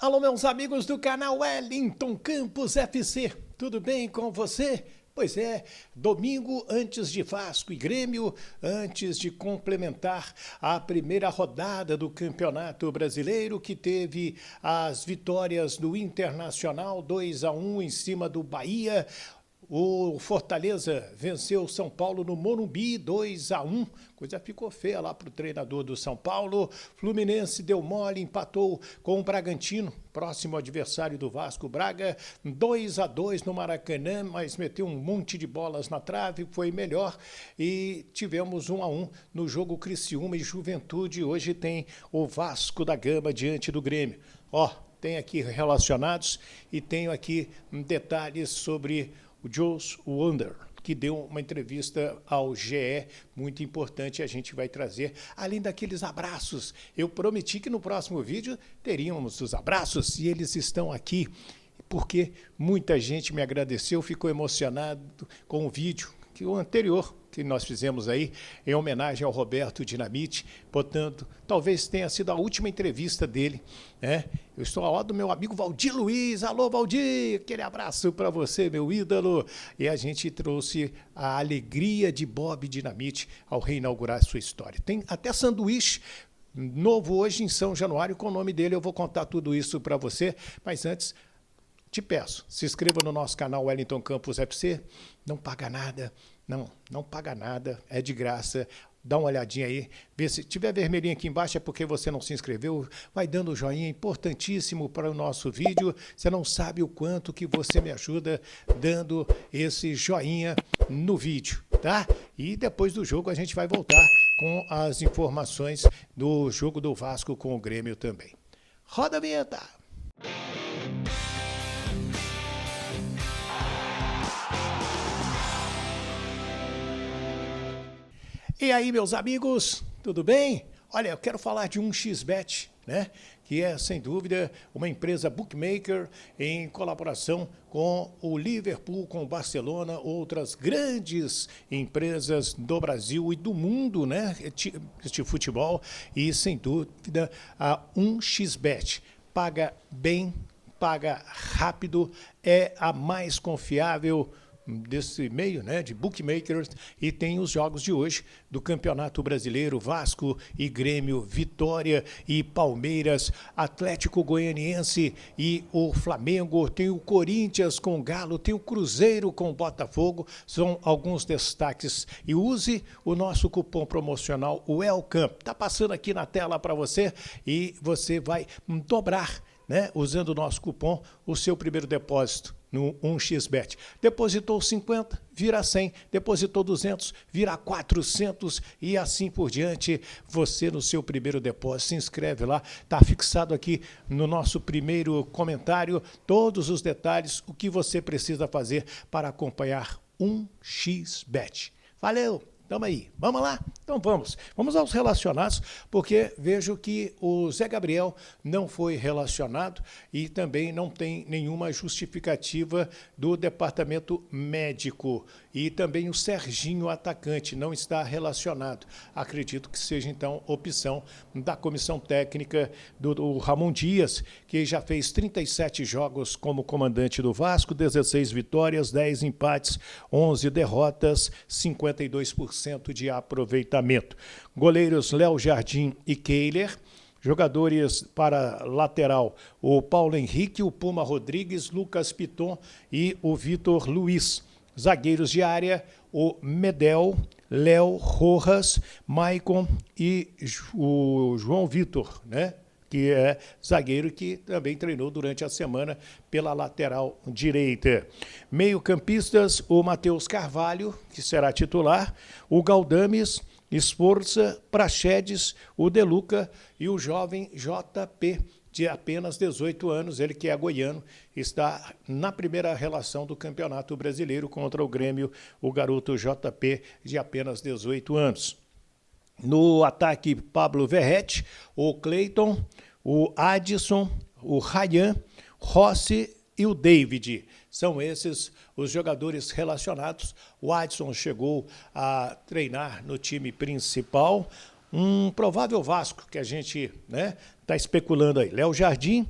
Alô, meus amigos do canal Wellington Campos FC, tudo bem com você? Pois é, domingo antes de Vasco e Grêmio, antes de complementar a primeira rodada do Campeonato Brasileiro, que teve as vitórias do Internacional 2-1 em cima do Bahia. O Fortaleza venceu o São Paulo no Morumbi 2-1. Coisa ficou feia lá para o treinador do São Paulo. Fluminense deu mole, empatou com o Bragantino, próximo adversário do Vasco, Braga, 2-2 no Maracanã, mas meteu um monte de bolas na trave, foi melhor. E tivemos 1-1 no jogo Criciúma e Juventude. Hoje tem o Vasco da Gama diante do Grêmio. Tem aqui relacionados e tenho aqui detalhes sobre o Jules Wonder, que deu uma entrevista ao GE, muito importante, a gente vai trazer, além daqueles abraços. Eu prometi que no próximo vídeo teríamos os abraços e eles estão aqui, porque muita gente me agradeceu, ficou emocionado com o vídeo, que o anterior que nós fizemos aí, em homenagem ao Roberto Dinamite, portanto, talvez tenha sido a última entrevista dele, né? Eu estou ao lado do meu amigo Valdir Luiz. Alô, Valdir, aquele abraço para você, meu ídolo. E a gente trouxe a alegria de Bob Dinamite ao reinaugurar sua história. Tem até sanduíche novo hoje em São Januário com o nome dele, eu vou contar tudo isso para você, mas antes te peço, se inscreva no nosso canal Wellington Campos FC, não paga nada, não paga nada, é de graça. Dá uma olhadinha aí, vê se tiver vermelhinho aqui embaixo é porque você não se inscreveu, vai dando o joinha, importantíssimo para o nosso vídeo, você não sabe o quanto que você me ajuda dando esse joinha no vídeo, tá? E depois do jogo a gente vai voltar com as informações do jogo do Vasco com o Grêmio também. Roda a vinheta! E aí, meus amigos, tudo bem? Olha, eu quero falar de 1xBet, né? Que é, sem dúvida, uma empresa bookmaker em colaboração com o Liverpool, com o Barcelona, outras grandes empresas do Brasil e do mundo, né? Este futebol. E, sem dúvida, a 1xBet paga bem, paga rápido, é a mais confiável desse meio, né, de bookmakers, e tem os jogos de hoje do Campeonato Brasileiro, Vasco e Grêmio, Vitória e Palmeiras, Atlético Goianiense e o Flamengo, tem o Corinthians com o Galo, tem o Cruzeiro com o Botafogo, são alguns destaques. E use o nosso cupom promocional WELCOME, tá passando aqui na tela para você e você vai dobrar, né, usando o nosso cupom, o seu primeiro depósito no 1xBet. Depositou 50, vira 100. Depositou 200, vira 400 e assim por diante. Você no seu primeiro depósito, se inscreve lá. Está fixado aqui no nosso primeiro comentário todos os detalhes, o que você precisa fazer para acompanhar 1xBet. Valeu! Tamo aí, vamos lá? Então vamos aos relacionados, porque vejo que o Zé Gabriel não foi relacionado e também não tem nenhuma justificativa do departamento médico. E também o Serginho, atacante, não está relacionado. Acredito que seja, então, opção da comissão técnica do Ramon Dias, que já fez 37 jogos como comandante do Vasco, 16 vitórias, 10 empates, 11 derrotas, 52% de aproveitamento. Goleiros Léo Jardim e Keiler. Jogadores para lateral, o Paulo Henrique, o Puma Rodrigues, Lucas Piton e o Vitor Luiz. Zagueiros de área, o Medel, Léo Rojas, Maicon e o João Vitor, né? Que é zagueiro que também treinou durante a semana pela lateral direita. Meio-campistas, o Matheus Carvalho, que será titular, o Galdames, Esforça, Praxedes, o Deluca e o jovem JP, de apenas 18 anos, ele que é goiano, está na primeira relação do Campeonato Brasileiro contra o Grêmio, o garoto JP, de apenas 18 anos. No ataque, Pablo Verrete, o Cleiton, o Adson, o Ryan, Rossi e o David. São esses os jogadores relacionados. O Adson chegou a treinar no time principal. Um provável Vasco que a gente está especulando aí. Léo Jardim,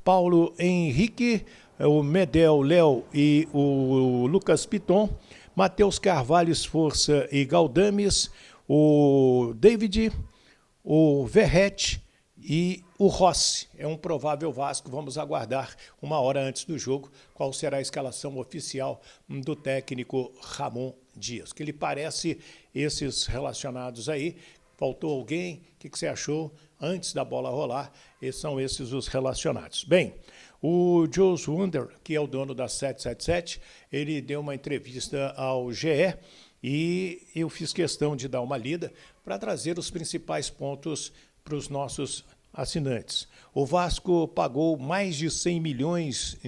Paulo Henrique, o Medel Léo e o Lucas Piton, Matheus Carvalho Esforça e Galdames, o David, o Verrete e o Rossi. É um provável Vasco, vamos aguardar uma hora antes do jogo qual será a escalação oficial do técnico Ramon Dias. Que lhe parece esses relacionados aí? Faltou alguém? O que você achou antes da bola rolar? São esses os relacionados. Bem, o Jules Wunder, que é o dono da 777, ele deu uma entrevista ao GE e eu fiz questão de dar uma lida para trazer os principais pontos para os nossos assinantes. O Vasco pagou mais de 100 milhões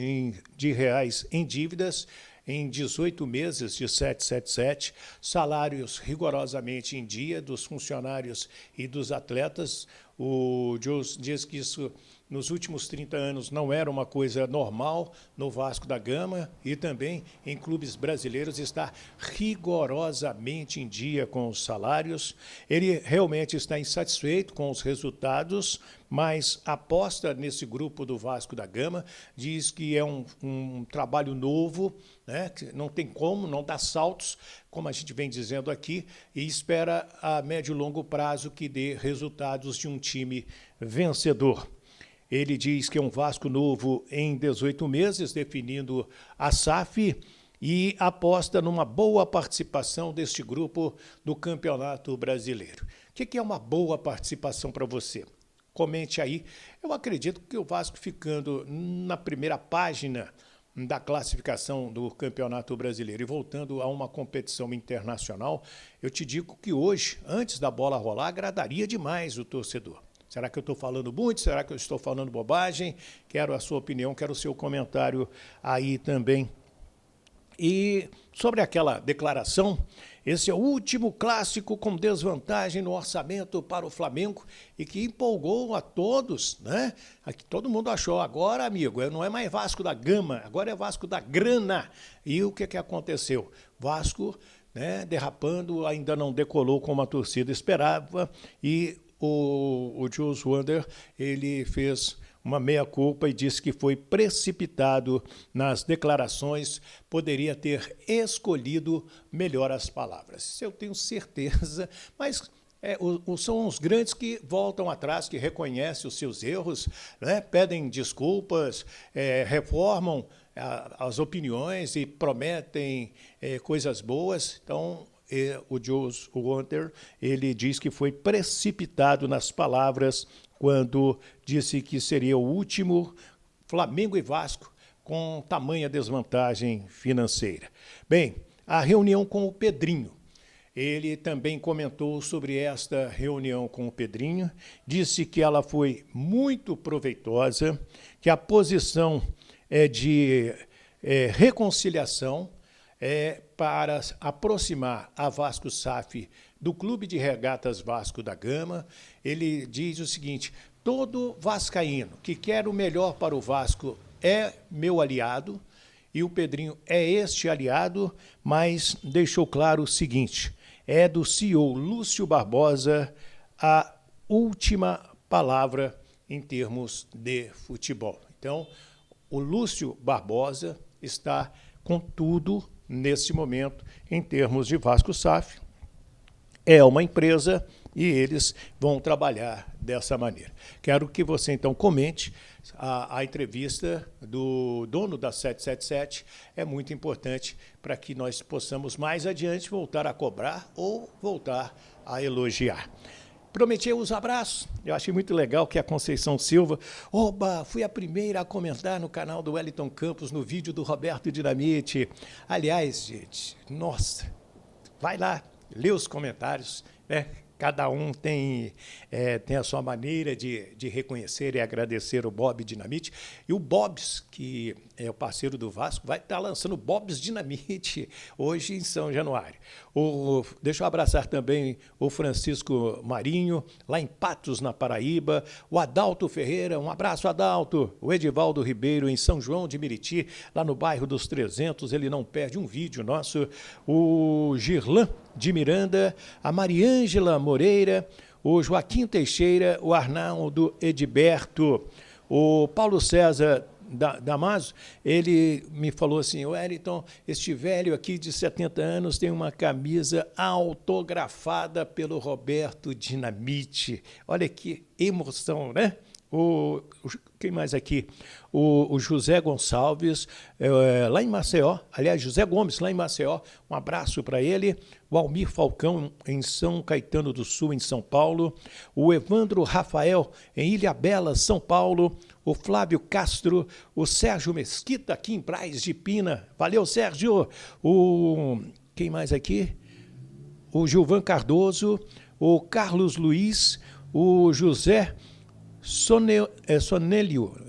de reais em dívidas em 18 meses de 777, salários rigorosamente em dia dos funcionários e dos atletas. O Jules diz que isso nos últimos 30 anos não era uma coisa normal no Vasco da Gama e também em clubes brasileiros está rigorosamente em dia com os salários. Ele realmente está insatisfeito com os resultados, mas aposta nesse grupo do Vasco da Gama, diz que é um trabalho novo, né? Não tem como, não dá saltos, como a gente vem dizendo aqui, e espera a médio e longo prazo que dê resultados de um time vencedor. Ele diz que é um Vasco novo em 18 meses, definindo a SAF, e aposta numa boa participação deste grupo do Campeonato Brasileiro. O que é uma boa participação para você? Comente aí. Eu acredito que o Vasco ficando na primeira página da classificação do Campeonato Brasileiro e voltando a uma competição internacional, eu te digo que hoje, antes da bola rolar, agradaria demais o torcedor. Será que eu estou falando muito? Será que eu estou falando bobagem? Quero a sua opinião, quero o seu comentário aí também. E sobre aquela declaração, esse é o último clássico com desvantagem no orçamento para o Flamengo e que empolgou a todos, né? Aqui todo mundo achou, agora, amigo, não é mais Vasco da Gama, agora é Vasco da Grana. E o que aconteceu? Vasco, né, derrapando, ainda não decolou como a torcida esperava e o Jules Wunder, ele fez uma meia-culpa e disse que foi precipitado nas declarações, poderia ter escolhido melhor as palavras. Isso eu tenho certeza, mas são os grandes que voltam atrás, que reconhecem os seus erros, né, pedem desculpas, reformam as opiniões e prometem coisas boas. Então, o Jules Wunder, ele diz que foi precipitado nas palavras quando disse que seria o último Flamengo e Vasco com tamanha desvantagem financeira. Bem, a reunião com o Pedrinho. Ele também comentou sobre esta reunião com o Pedrinho, disse que ela foi muito proveitosa, que a posição é de reconciliação, para aproximar a Vasco SAF do Clube de Regatas Vasco da Gama. Ele diz o seguinte: todo vascaíno que quer o melhor para o Vasco é meu aliado, e o Pedrinho é este aliado, mas deixou claro o seguinte: é do CEO Lúcio Barbosa a última palavra em termos de futebol. Então, o Lúcio Barbosa está com tudo nesse momento em termos de Vasco SAF. É uma empresa e eles vão trabalhar dessa maneira. Quero que você, então, comente a entrevista do dono da 777. É muito importante para que nós possamos, mais adiante, voltar a cobrar ou voltar a elogiar. Prometi os abraços. Eu achei muito legal que a Conceição Silva... Oba, fui a primeira a comentar no canal do Wellington Campos, no vídeo do Roberto Dinamite. Aliás, gente, nossa, vai lá, lê os comentários, né? Cada um tem a sua maneira de reconhecer e agradecer o Bob Dinamite. E o Bob's, que é o parceiro do Vasco, vai estar lançando o Bob's Dinamite hoje em São Januário. Deixa eu abraçar também o Francisco Marinho, lá em Patos, na Paraíba. O Adalto Ferreira, um abraço, Adalto. O Edivaldo Ribeiro, em São João de Meriti, lá no bairro dos 300, ele não perde um vídeo nosso. O Girlan de Miranda, a Mariângela Moreira, o Joaquim Teixeira, o Arnaldo Edberto, O Paulo César Damaso, ele me falou assim, Wellington, este velho aqui de 70 anos tem uma camisa autografada pelo Roberto Dinamite. Olha que emoção, né? Quem mais aqui? O José Gonçalves, lá em Maceió, aliás, José Gomes, lá em Maceió, um abraço para ele. O Almir Falcão, em São Caetano do Sul, em São Paulo. O Evandro Rafael, em Ilhabela, São Paulo. O Flávio Castro, o Sérgio Mesquita, aqui em Braz de Pina. Valeu, Sérgio! Quem mais aqui? O Gilvan Cardoso, o Carlos Luiz, o José Sonélio,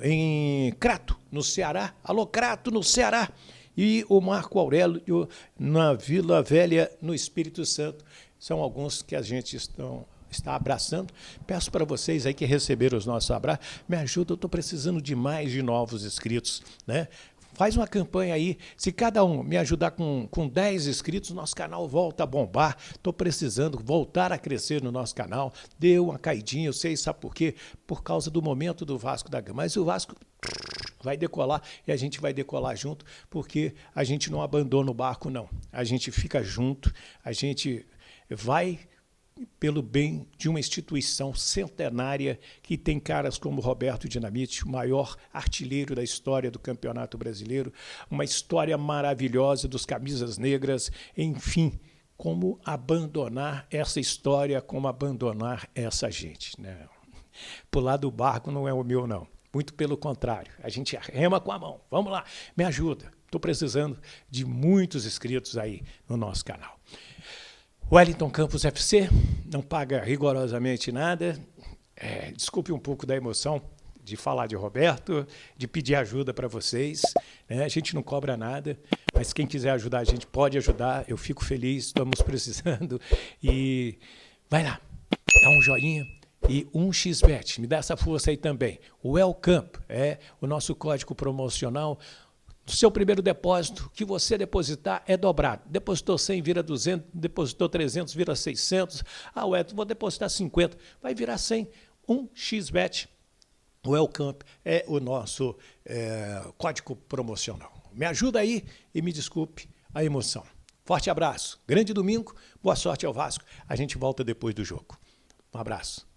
em Crato, no Ceará. Alô, Crato, no Ceará. E o Marco Aurélio, na Vila Velha, no Espírito Santo. São alguns que a gente está abraçando. Peço para vocês aí que receberam os nossos abraços, me ajuda, eu estou precisando de mais de novos inscritos, né? Faz uma campanha aí, se cada um me ajudar com 10 inscritos, nosso canal volta a bombar. Estou precisando voltar a crescer no nosso canal. Deu uma caidinha, eu sei, sabe por quê? Por causa do momento do Vasco da Gama. Mas o Vasco vai decolar e a gente vai decolar junto, porque a gente não abandona o barco, não. A gente fica junto, a gente vai pelo bem de uma instituição centenária que tem caras como Roberto Dinamite, o maior artilheiro da história do Campeonato Brasileiro, uma história maravilhosa dos camisas negras, enfim, como abandonar essa história, como abandonar essa gente, né? Pular do barco não é o meu, não. Muito pelo contrário, a gente rema com a mão. Vamos lá, me ajuda. Estou precisando de muitos inscritos aí no nosso canal. Wellington Campos FC não paga rigorosamente nada. Desculpe um pouco da emoção de falar de Roberto, de pedir ajuda para vocês, né? A gente não cobra nada, mas quem quiser ajudar a gente pode ajudar. Eu fico feliz, estamos precisando. E vai lá, dá um joinha. E 1xBet, me dá essa força aí também. O Welcome é o nosso código promocional. O seu primeiro depósito que você depositar é dobrado. Depositou 100, vira 200, depositou 300, vira 600. Ah, Edson, vou depositar 50, vai virar 100. 1xBet, o Welcome é o nosso código promocional. Me ajuda aí e me desculpe a emoção. Forte abraço, grande domingo, boa sorte ao Vasco. A gente volta depois do jogo. Um abraço.